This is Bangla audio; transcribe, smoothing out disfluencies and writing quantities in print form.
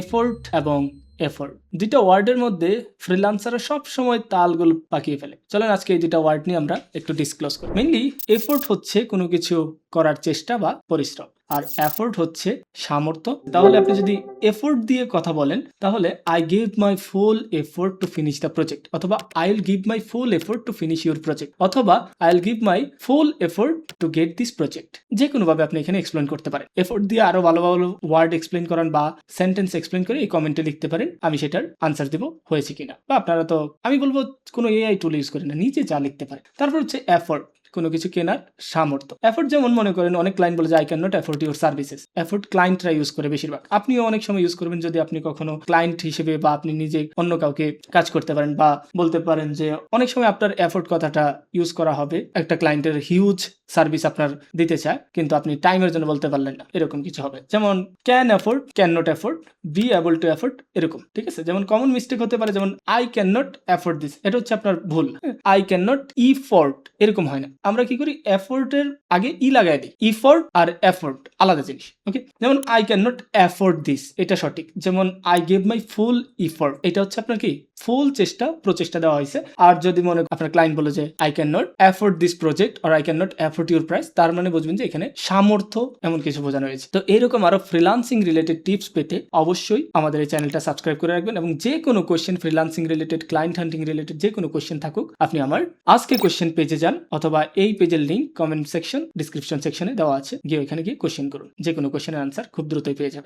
এফোর্ট এবং এফোর্ট দুইটা ওয়ার্ডের মধ্যে ফ্রিল্যান্সাররা সব সময় তালগুলো পাকিয়ে ফেলে। চলেন আজকে এই দুইটা ওয়ার্ড নিয়ে আমরা একটু ডিসক্লোজ করি। মেইনলি এফোর্ট হচ্ছে কোনো কিছু করার চেষ্টা বা পরিশ্রম, আর এফোর্ট হচ্ছে সামর্থ্য। তাহলে আপনি যদি এফোর্ট দিয়ে কথা বলেন তাহলে I give my full effort to finish the project, অথবা I will give my full effort to finish your project, অথবা I will give my full effort to get this project. যে কোনোভাবে আপনি এখানে এক্সপ্লেন করতে পারেন। এফোর্ট দিয়ে আরো ভালো ভালো ওয়ার্ড এক্সপ্লেন করান বা সেন্টেন্স এক্সপ্লেন করে এই কমেন্টে লিখতে পারেন, আমি সেটার আনসার দেবো হয়েছে কিনা। বা আপনারা তো আমি বলবো কোনো এআই টুল ইউজ করেন না, নিজে যা লিখতে পারেন। তারপর হচ্ছে এফোর্ট, কোনো কিছু কেনার সামর্থ্য। এফোর্ট যেমন মনে করেন অনেক ক্লায়েন্ট বলে যে I can not afford your services. Effort ক্লায়েন্টরা ইউজ করে বেশিরভাগ, আপনিও অনেক সময় ইউজ করবেন যদি আপনি কখনো ক্লায়েন্ট হিসেবে বা আপনি নিজে অন্য কাউকে কাজ করতে পারেন, বা বলতে পারেন যে অনেক সময় আপনার এফোর্ট কথাটা ইউজ করা হবে একটা ক্লায়েন্টের হিউজ সার্ভিস আপনার দিতে চায় কিন্তু আপনি টাইমের জন্য বলতে পারলেন না, এরকম কিছু হবে। যেমন can afford, can not afford, be able to afford, এরকম। ঠিক আছে, যেমন কমন মিস্টেক হতে পারে যেমন I can not afford this, এটা হচ্ছে আপনার ভুল। আই ক্যান নট ইফোর্ড, এরকম হয় না। আমরা কি করি এফোর্টের আগে ই লাগাই দিই। ইফোর্ট আর এফোর্ট আলাদা জিনিস। ওকে, যেমন I can not afford this, এটা সঠিক। যেমন I give my full effort, এটা হচ্ছে আপনার কি ফুল প্রচেষ্টা দেওয়া হয়েছে। আর যদি মনে আপনার ক্লায়েন্ট বলে যে I can not afford this project or I can not afford your price, তার মানে বুঝবেন যে এখানে সামর্থ্য এমন কিছু বোঝানো হয়েছে। তো এরকম আরো ফ্রিল্যান্সিং রিলেটেড টিপস পেতে অবশ্যই আমাদের এই চ্যানেলটা সাবস্ক্রাইব করে রাখবেন, এবং যে কোনো কোয়েশ্চেন ফ্রিল্যান্সিং রিলেটেড, ক্লায়েন্ট হান্টিং রিলেটেড যে কোনো কোয়েশ্চেন থাকুক আপনি আমার আজকে কোয়েশ্চেন পেজে যান, অথবা এই পেজের লিঙ্ক কমেন্ট সেকশন ডিসক্রিপশন সেকশনে দেওয়া আছে, গিয়ে ওইখানে গিয়ে কোয়েশ্চেন করুন। যে কোনো কোয়েশ্চেনের আনসার খুব দ্রুতই পেয়ে যাবেন।